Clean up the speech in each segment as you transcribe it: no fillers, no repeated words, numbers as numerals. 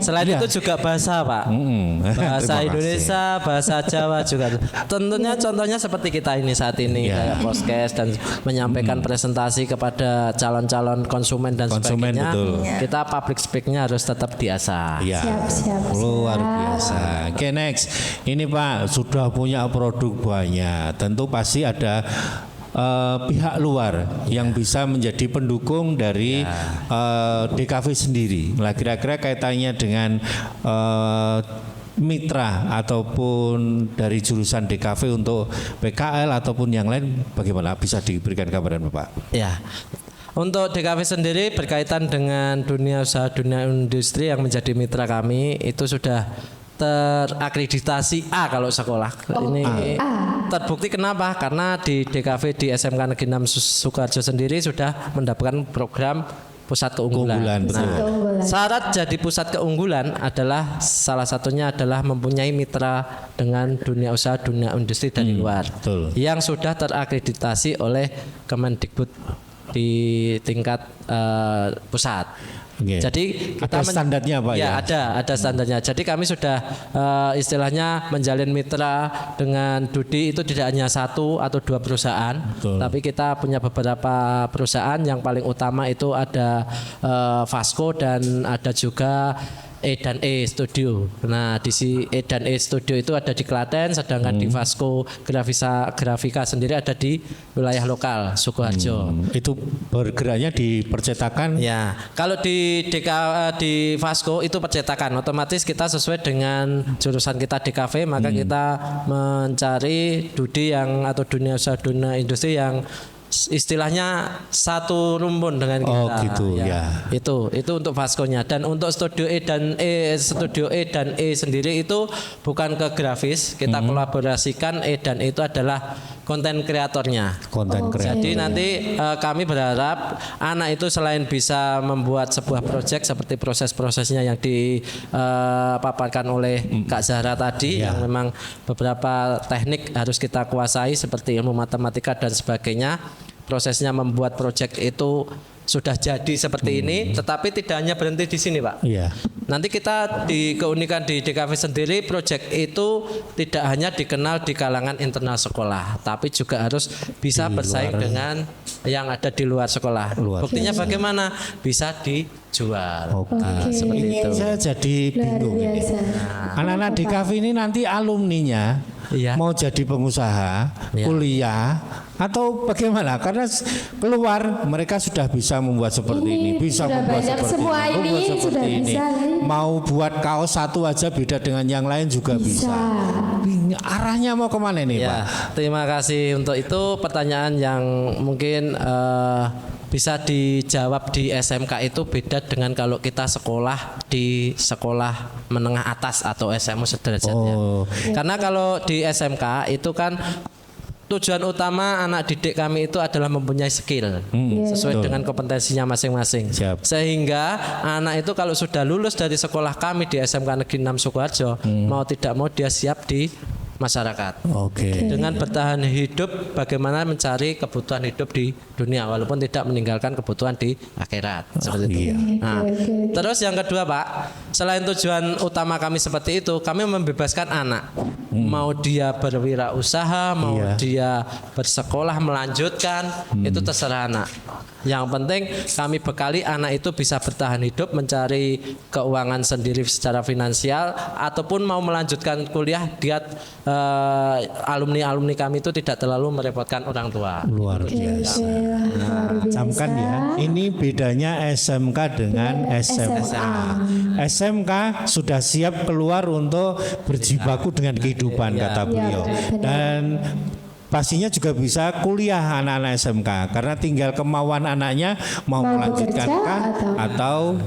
Selain itu juga bahasa, Pak. Bahasa Indonesia, bahasa Jawa juga. Tentunya contohnya seperti kita ini saat ini kayak podcast dan menyampaikan presentasi kepada calon-calon konsumen dan sebagainya. Betul. Kita public speaknya harus tetap diasah. Ya. Siap. Luar biasa. Oke, next. Ini Pak sudah punya produk banyak. Tentu pasti ada pihak luar yang bisa menjadi pendukung dari DKV sendiri. Nah, kira-kira kaitannya dengan mitra ataupun dari jurusan DKV untuk PKL ataupun yang lain, bagaimana bisa diberikan gambaran Bapak? Ya. Untuk DKV sendiri berkaitan dengan dunia usaha, dunia industri yang menjadi mitra kami itu sudah terakreditasi A kalau sekolah. Ini terbukti kenapa? Karena di DKV di SMK Negeri 6 Sukoharjo sendiri sudah mendapatkan program pusat keunggulan. Syarat jadi pusat keunggulan adalah salah satunya adalah mempunyai mitra dengan dunia usaha, dunia industri dari luar yang sudah terakreditasi oleh Kemendikbud di tingkat pusat. Jadi kita ada standarnya Pak ya? Ada standarnya. Jadi kami sudah istilahnya menjalin mitra dengan Dudi itu tidak hanya 1 atau 2 perusahaan, tapi kita punya beberapa perusahaan. Yang paling utama itu ada Vasco dan ada juga E&E Studio. Nah, di E&E Studio itu ada di Klaten, sedangkan di Vasco Grafika sendiri ada di wilayah lokal Sukoharjo. Itu bergeraknya di percetakan. Ya, kalau di di Vasco itu percetakan, otomatis kita sesuai dengan jurusan kita DKV, maka kita mencari Dudi yang atau dunia usaha, dunia industri yang istilahnya satu rumpun dengan kita. Oh gitu ya. Itu untuk Vasco-nya. Dan untuk Studio E dan E sendiri itu bukan ke grafis, kita kolaborasikan. E dan E itu adalah konten kreatornya. Jadi nanti kami berharap anak itu selain bisa membuat sebuah proyek seperti proses-prosesnya yang dipaparkan oleh Kak Zahra tadi, yang memang beberapa teknik harus kita kuasai seperti ilmu matematika dan sebagainya. Prosesnya membuat proyek itu sudah jadi seperti ini, tetapi tidak hanya berhenti di sini, Pak. Iya. Nanti kita di keunikan di DKV sendiri, proyek itu tidak hanya dikenal di kalangan internal sekolah, tapi juga harus bisa bersaing dengan yang ada di luar sekolah. Buktinya bagaimana? Bisa dijual. Seperti itu. Saya jadi bingung ini. Anak-anak DKV ini nanti alumninya mau jadi pengusaha, kuliah, atau bagaimana? Karena keluar mereka sudah bisa membuat seperti ini, bisa membuat seperti ini, mau buat kaos satu aja beda dengan yang lain juga bisa. Arahnya mau kemana nih Pak? Terima kasih untuk itu, pertanyaan yang mungkin bisa dijawab di SMK itu beda dengan kalau kita sekolah di sekolah menengah atas atau SMU sederajatnya. Karena kalau di SMK itu kan tujuan utama anak didik kami itu adalah mempunyai skill sesuai dengan kompetensinya masing-masing. Sehingga anak itu kalau sudah lulus dari sekolah kami di SMK Negeri 6 Sukoharjo, mau tidak mau dia siap di masyarakat. Dengan bertahan hidup, bagaimana mencari kebutuhan hidup di dunia walaupun tidak meninggalkan kebutuhan di akhirat. Seperti itu. Nah, terus yang kedua, Pak, selain tujuan utama kami seperti itu, kami membebaskan anak. Mau dia berwirausaha, mau dia bersekolah melanjutkan, itu terserah anak. Yang penting kami bekali anak itu bisa bertahan hidup, mencari keuangan sendiri secara finansial, ataupun mau melanjutkan kuliah, dia alumni kami itu tidak terlalu merepotkan orang tua. Luar biasa. Camkan ya, ini bedanya SMK dengan SMA. SMK sudah siap keluar untuk berjibaku dengan kehidupan, kata beliau. Dan pastinya juga bisa kuliah anak-anak SMK karena tinggal kemauan anaknya mau melanjutkan atau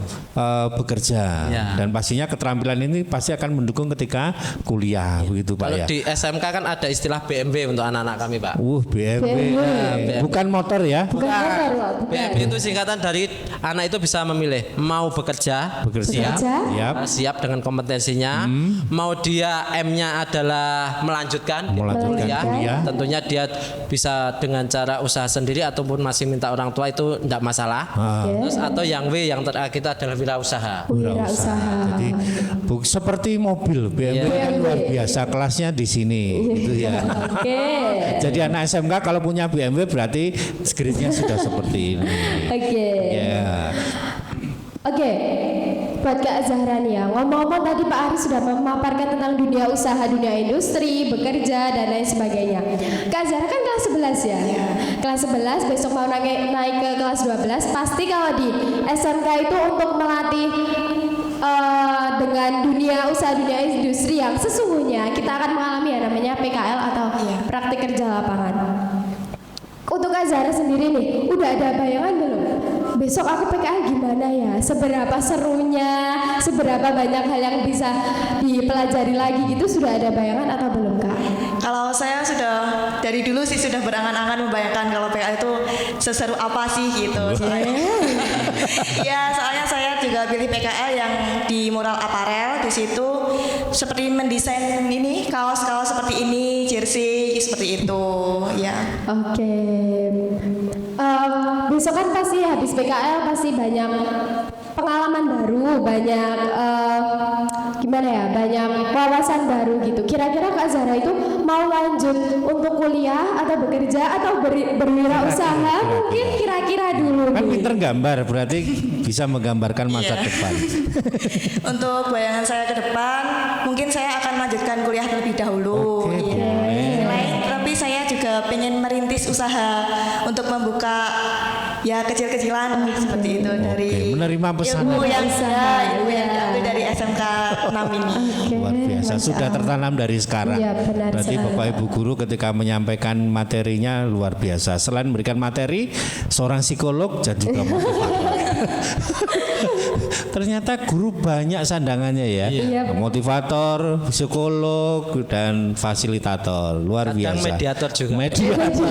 bekerja. Dan pastinya keterampilan ini pasti akan mendukung ketika kuliah, begitu Pak. Kalau Ya. di SMK kan ada istilah BMW untuk anak-anak kami, Pak. BMW. Bukan motor ya? BMW itu singkatan dari anak itu bisa memilih mau bekerja. Siap dengan kompetensinya. Mau dia M-nya adalah melanjutkan kuliah, tentunya Artinya dia bisa dengan cara usaha sendiri ataupun masih minta orang tua itu tidak masalah. Terus atau yang W yang terakhir kita adalah wirausaha. Wirausaha. Jadi seperti mobil BMW kan luar biasa kelasnya di sini gitu ya. Oke. Jadi anak SMK kalau punya BMW berarti grade-nya sudah seperti ini. Oke. Ya. Oke, buat Kak Zahra nih ya, ngomong-ngomong tadi Pak Ari sudah memaparkan tentang dunia usaha, dunia industri, bekerja, dan lain sebagainya. Kak Zahra kan kelas 11 ya? Kelas 11, besok mau naik ke kelas 12, pasti kalau di SMK itu untuk melatih dengan dunia usaha, dunia industri yang sesungguhnya kita akan mengalami ya namanya PKL atau praktik kerja lapangan. Untuk Kak Zahra sendiri nih, udah ada bayangan belum? Besok aku PKL gimana ya? Seberapa serunya? Seberapa banyak hal yang bisa dipelajari lagi gitu? Sudah ada bayangan atau belum Kak? Kalau saya sudah dari dulu sih sudah berangan-angan membayangkan kalau PKL itu seseru apa sih gitu. Ya soalnya saya juga pilih PKL yang di Mural Apparel, di situ seperti mendesain ini kaos-kaos seperti ini, jersey seperti itu ya. Oke. Besok kan pasti habis PKL pasti banyak pengalaman baru, banyak gimana ya, banyak wawasan baru gitu. Kira-kira Kak Zahra itu mau lanjut untuk kuliah atau bekerja atau berwirausaha? Mungkin kira-kira dulu. Kan nih. pinter gambar berarti bisa menggambarkan masa depan. Untuk bayangan saya ke depan, mungkin saya akan melanjutkan kuliah terlebih dahulu. Oke, Iya. boleh. Selain, tapi saya juga pengen merintis usaha untuk membuka ya kecil-kecilan seperti itu dari menerima pesanan. ilmu yang Usaha, ilmu yang iya. diambil dari SMK 6 ini. Luar biasa, sudah tertanam dari sekarang. Iya, benar Berarti sekali. Bapak Ibu guru ketika menyampaikan materinya luar biasa. Selain memberikan materi, seorang psikolog dan juga motivator. Ternyata guru banyak sandangannya ya. Iya. Motivator, psikolog dan fasilitator. Luar Kadang biasa. mediator juga. Mediator.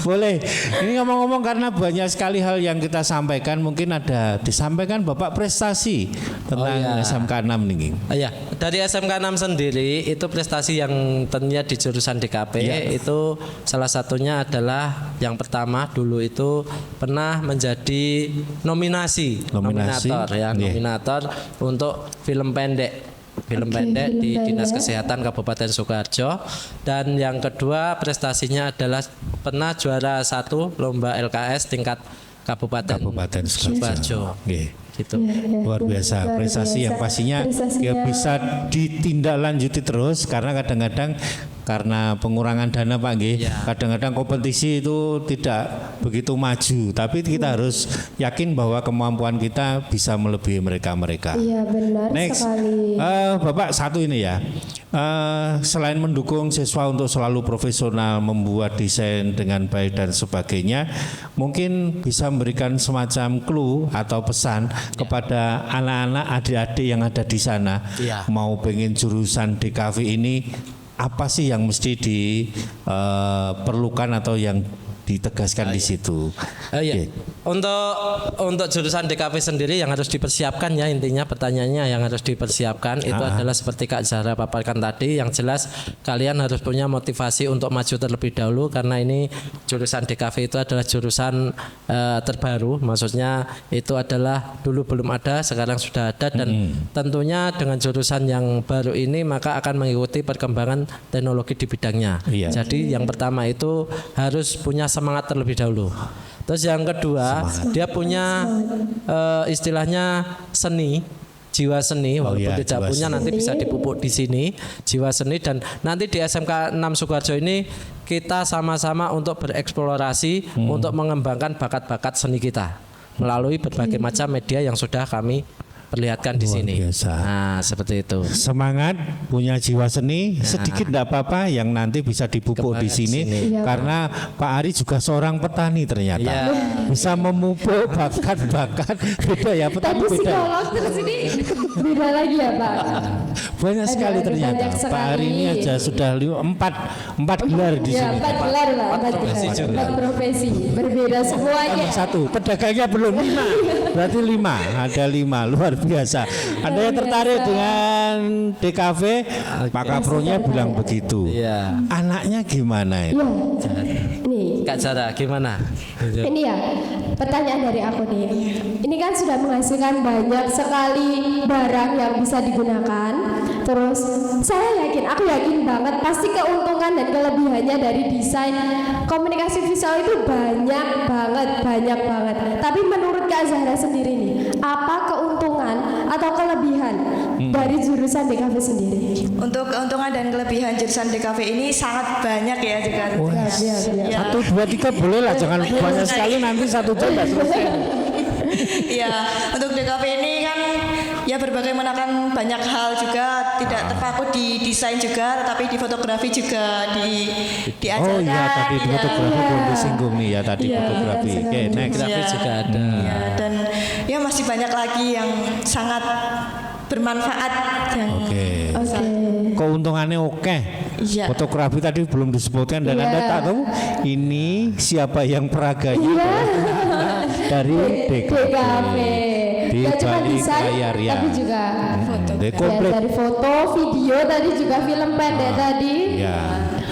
Boleh. Ini ngomong-ngomong karena banyak sekali hal yang kita sampaikan, mungkin ada disampaikan Bapak prestasi tentang SMK 6 nih. Ya, dari SMK 6 sendiri itu prestasi yang tentunya di jurusan DKP itu salah satunya adalah yang pertama dulu itu pernah menjadi nominator ya, nominator untuk film pendek. Film pendek di Dinas Kesehatan Kabupaten Sukoharjo, dan yang kedua prestasinya adalah pernah juara 1 lomba LKS tingkat Kabupaten Sukoharjo. Gitu. Luar biasa prestasi yang pastinya ya bisa ditindaklanjuti terus karena kadang-kadang karena pengurangan dana Pak nggih, kadang-kadang kompetisi itu tidak begitu maju, tapi kita harus yakin bahwa kemampuan kita bisa melebihi mereka-mereka. Iya benar sekali. Bapak satu ini ya, selain mendukung siswa untuk selalu profesional, membuat desain dengan baik dan sebagainya, mungkin bisa memberikan semacam clue atau pesan kepada anak-anak adik-adik yang ada di sana, mau pengen jurusan DKV ini apa sih yang mesti diperlukan atau yang ditegaskan di situ. Untuk jurusan DKV sendiri yang harus dipersiapkan ya, intinya pertanyaannya yang harus dipersiapkan itu adalah seperti Kak Zahra paparkan tadi, yang jelas kalian harus punya motivasi untuk maju terlebih dahulu karena ini jurusan DKV itu adalah jurusan terbaru, maksudnya itu adalah dulu belum ada, sekarang sudah ada, dan tentunya dengan jurusan yang baru ini maka akan mengikuti perkembangan teknologi di bidangnya. Jadi yang pertama itu harus punya semangat terlebih dahulu. Terus yang kedua, dia punya istilahnya seni, jiwa seni, walaupun tidak punya nanti bisa dipupuk di sini, jiwa seni, dan nanti di SMK 6 Sukoharjo ini kita sama-sama untuk bereksplorasi untuk mengembangkan bakat-bakat seni kita melalui berbagai macam media yang sudah kami perlihatkan di sini. Biasa. Nah, seperti itu. Semangat, punya jiwa seni, sedikit tidak apa-apa yang nanti bisa dipupuk di sini. Karena Pak Ari juga seorang petani ternyata. Bisa memupuk bakat-bakat beda ya, petani Tadi beda. psikolog terus ini beda lagi ya Pak. Banyak sekali ternyata. banyak sekali. Pak Ari ini aja sudah empat gelar di Ya, sini. 4 gelar lah, 4 profesi gelar. juga. 4 profesi, berbeda semuanya. Satu, pedagangnya belum 5. Berarti 5, ada 5, luar biasa. Anda yang tertarik dengan DKV, Pak Kapronya bilang begitu. Iya. Anaknya gimana itu? Nih, Kak Zara gimana? ini ya pertanyaan dari aku nih. Ini kan sudah menghasilkan banyak sekali barang yang bisa digunakan. Terus aku yakin banget pasti keuntungan dan kelebihannya dari desain komunikasi visual itu banyak banget. Tapi menurut Kak Zahra sendiri nih, apa keuntungan atau kelebihan dari jurusan DKV sendiri? Untuk keuntungan dan kelebihan jurusan DKV ini sangat banyak ya juga. Ya. 1, 2, 3 boleh lah, jangan banyak sekali nanti 1 jam nggak selesai. Iya, untuk DKV ini kan ya berbagai menakan banyak hal juga, tidak terpaku di desain juga, tetapi di fotografi juga diajarkan. Oh iya, tadi ya. fotografi belum disinggung nih ya tadi fotografi. Oke, next. Grafis juga ada. Ya, dan ya masih banyak lagi yang sangat bermanfaat yang Oke. Keuntungannya oke. Iya. Fotografi tadi belum disebutkan dan Anda tak tahu ini siapa yang peraganya dari DKV. Di Gak cuma balik desain, layar ya. tapi juga foto. Dari komplit. Dari foto, video tadi juga film pendek tadi. Ya.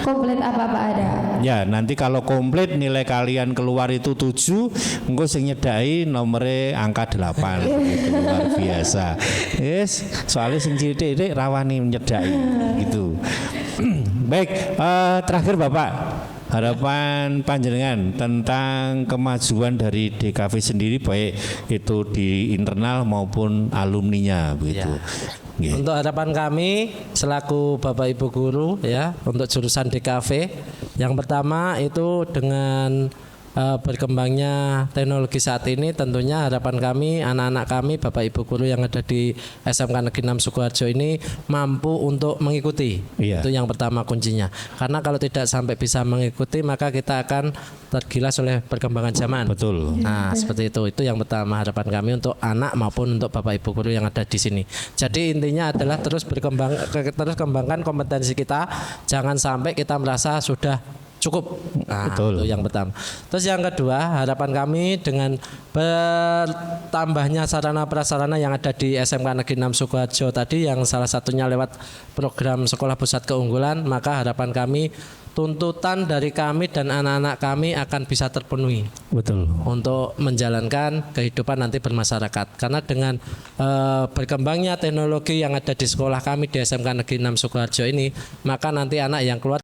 Komplit apa-apa ada. Ya, nanti kalau komplit nilai kalian keluar itu 7, engko sing nyedai nomornya angka 8. Gitu, luar biasa. Yes, soalnya sing cilik-cilik rawani nyedai gitu. Baik, terakhir Bapak, harapan panjenengan tentang kemajuan dari DKV sendiri baik itu di internal maupun alumninya begitu. Ya. Untuk harapan kami selaku Bapak Ibu guru ya untuk jurusan DKV, yang pertama itu dengan berkembangnya teknologi saat ini, tentunya harapan kami anak-anak kami Bapak Ibu guru yang ada di SMK Negeri 6 Sukoharjo ini mampu untuk mengikuti. Iya. Itu yang pertama kuncinya, karena kalau tidak sampai bisa mengikuti maka kita akan tergilas oleh perkembangan zaman. Betul. Nah, seperti itu yang pertama harapan kami untuk anak maupun untuk Bapak Ibu guru yang ada di sini. Jadi intinya adalah terus kembangkan kompetensi kita, jangan sampai kita merasa sudah cukup. Nah, Betul. itu yang pertama. Terus yang kedua, harapan kami dengan bertambahnya sarana prasarana yang ada di SMK Negeri 6 Sukoharjo tadi, yang salah satunya lewat program Sekolah Pusat Keunggulan, maka harapan kami tuntutan dari kami dan anak-anak kami akan bisa terpenuhi. Betul. Untuk menjalankan kehidupan nanti bermasyarakat. Karena dengan berkembangnya teknologi yang ada di sekolah kami di SMK Negeri 6 Sukoharjo ini, maka nanti anak yang keluar